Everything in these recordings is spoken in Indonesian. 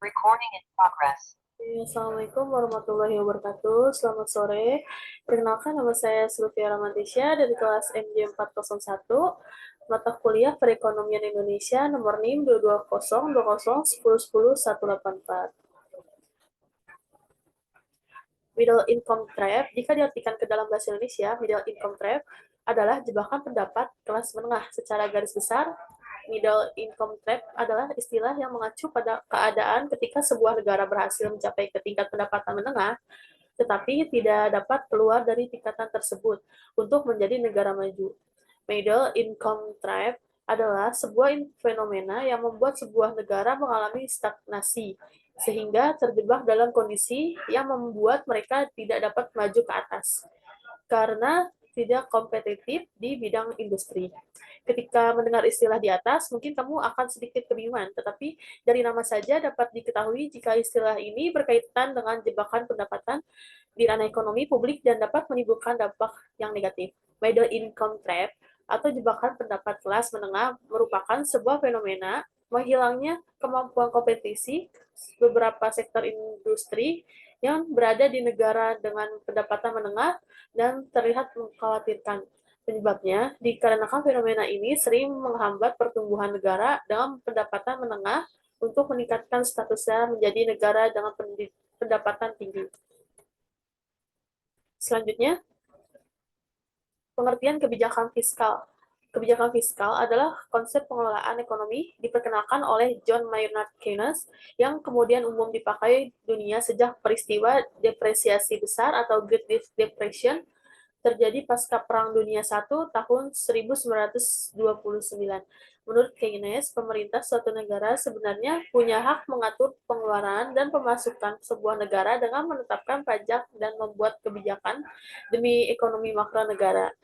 Recording in progress. Assalamualaikum warahmatullahi wabarakatuh. Selamat sore. Perkenalkan, nama saya Sylvia Ramantisya dari kelas MJ 401, mata kuliah Perekonomian Indonesia nomor NIM 2202010100184. Middle income trap, jika diartikan ke dalam bahasa Indonesia, middle income trap adalah jebakan pendapat kelas menengah. Secara garis besar, middle income trap adalah istilah yang mengacu pada keadaan ketika sebuah negara berhasil mencapai ke tingkat pendapatan menengah, tetapi tidak dapat keluar dari tingkatan tersebut untuk menjadi negara maju. Middle income trap adalah sebuah fenomena yang membuat sebuah negara mengalami stagnasi, sehingga terjebak dalam kondisi yang membuat mereka tidak dapat maju ke atas karena tidak kompetitif di bidang industri. Ketika mendengar istilah di atas, mungkin kamu akan sedikit kebingungan, tetapi dari nama saja dapat diketahui jika istilah ini berkaitan dengan jebakan pendapatan di ranah ekonomi publik dan dapat menimbulkan dampak yang negatif. Middle income trap atau jebakan pendapat kelas menengah merupakan sebuah fenomena menghilangnya kemampuan kompetisi beberapa sektor industri yang berada di negara dengan pendapatan menengah dan terlihat mengkhawatirkan. Penyebabnya, dikarenakan fenomena ini sering menghambat pertumbuhan negara dengan pendapatan menengah untuk meningkatkan statusnya menjadi negara dengan pendapatan tinggi. Selanjutnya, pengertian kebijakan fiskal. Kebijakan fiskal adalah konsep pengelolaan ekonomi diperkenalkan oleh John Maynard Keynes yang kemudian umum dipakai dunia sejak peristiwa depresiasi besar atau Great Depression terjadi pasca Perang Dunia I tahun 1929. Menurut Keynes, pemerintah suatu negara sebenarnya punya hak mengatur pengeluaran dan pemasukan sebuah negara dengan menetapkan pajak dan membuat kebijakan demi ekonomi makro negara.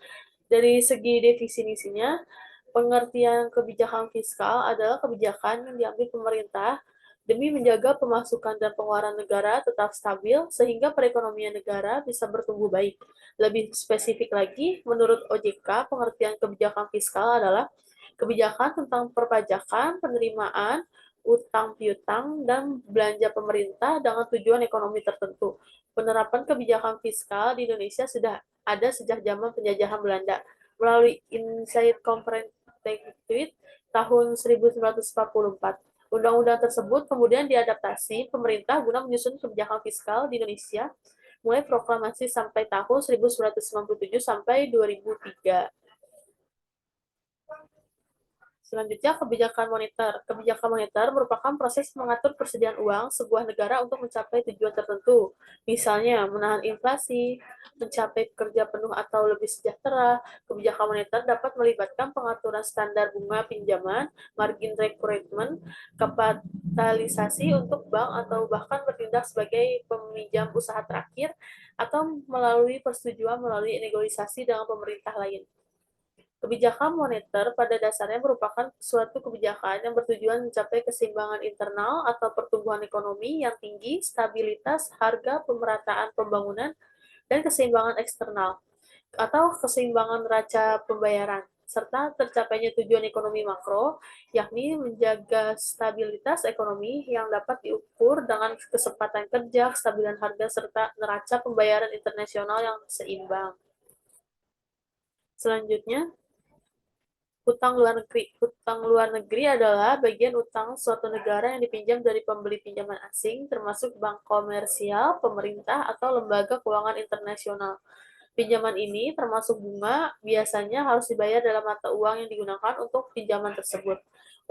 Dari segi definisinya, pengertian kebijakan fiskal adalah kebijakan yang diambil pemerintah demi menjaga pemasukan dan pengeluaran negara tetap stabil sehingga perekonomian negara bisa bertumbuh baik. Lebih spesifik lagi, menurut OJK, pengertian kebijakan fiskal adalah kebijakan tentang perpajakan, penerimaan, utang piutang, dan belanja pemerintah dengan tujuan ekonomi tertentu. Penerapan kebijakan fiskal di Indonesia sudah ada sejak zaman penjajahan Belanda melalui Insight Comprehensive tahun 1944. Undang-undang tersebut kemudian diadaptasi pemerintah guna menyusun kebijakan fiskal di Indonesia mulai proklamasi sampai tahun 1997 sampai 2003. Selanjutnya, kebijakan moneter. Kebijakan moneter merupakan proses mengatur persediaan uang sebuah negara untuk mencapai tujuan tertentu. Misalnya, menahan inflasi, mencapai kerja penuh atau lebih sejahtera. Kebijakan moneter dapat melibatkan pengaturan standar bunga pinjaman, margin requirement, kapitalisasi untuk bank atau bahkan bertindak sebagai peminjam usaha terakhir atau melalui persetujuan melalui negosiasi dengan pemerintah lain. Kebijakan moneter pada dasarnya merupakan suatu kebijakan yang bertujuan mencapai keseimbangan internal atau pertumbuhan ekonomi yang tinggi, stabilitas harga, pemerataan pembangunan, dan keseimbangan eksternal atau keseimbangan neraca pembayaran, serta tercapainya tujuan ekonomi makro, yakni menjaga stabilitas ekonomi yang dapat diukur dengan kesempatan kerja, kestabilan harga, serta neraca pembayaran internasional yang seimbang. Selanjutnya, utang luar negeri. Utang luar negeri adalah bagian utang suatu negara yang dipinjam dari pembeli pinjaman asing, termasuk bank komersial, pemerintah, atau lembaga keuangan internasional. Pinjaman ini, termasuk bunga, biasanya harus dibayar dalam mata uang yang digunakan untuk pinjaman tersebut.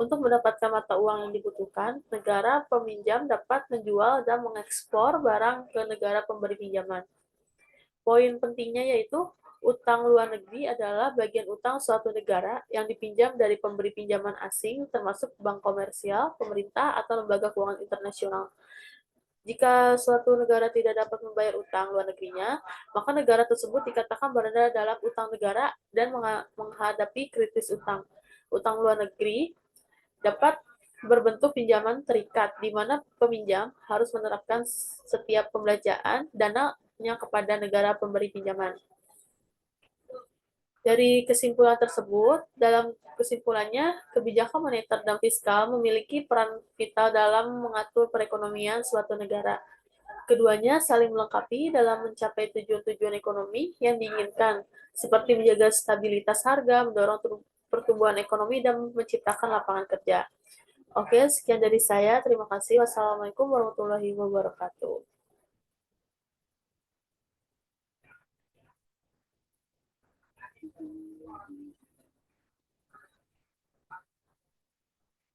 Untuk mendapatkan mata uang yang dibutuhkan, negara peminjam dapat menjual dan mengekspor barang ke negara pemberi pinjaman. Poin pentingnya yaitu utang luar negeri adalah bagian utang suatu negara yang dipinjam dari pemberi pinjaman asing, termasuk bank komersial, pemerintah, atau lembaga keuangan internasional. Jika suatu negara tidak dapat membayar utang luar negerinya, maka negara tersebut dikatakan berada dalam utang negara dan menghadapi krisis utang. Utang luar negeri dapat berbentuk pinjaman terikat, di mana peminjam harus menerapkan setiap pembelanjaan dananya kepada negara pemberi pinjaman. Dari kesimpulan tersebut, dalam kesimpulannya, kebijakan moneter dan fiskal memiliki peran vital dalam mengatur perekonomian suatu negara. Keduanya saling melengkapi dalam mencapai tujuan-tujuan ekonomi yang diinginkan, seperti menjaga stabilitas harga, mendorong pertumbuhan ekonomi, dan menciptakan lapangan kerja. Oke, sekian dari saya. Terima kasih. Wassalamualaikum warahmatullahi wabarakatuh.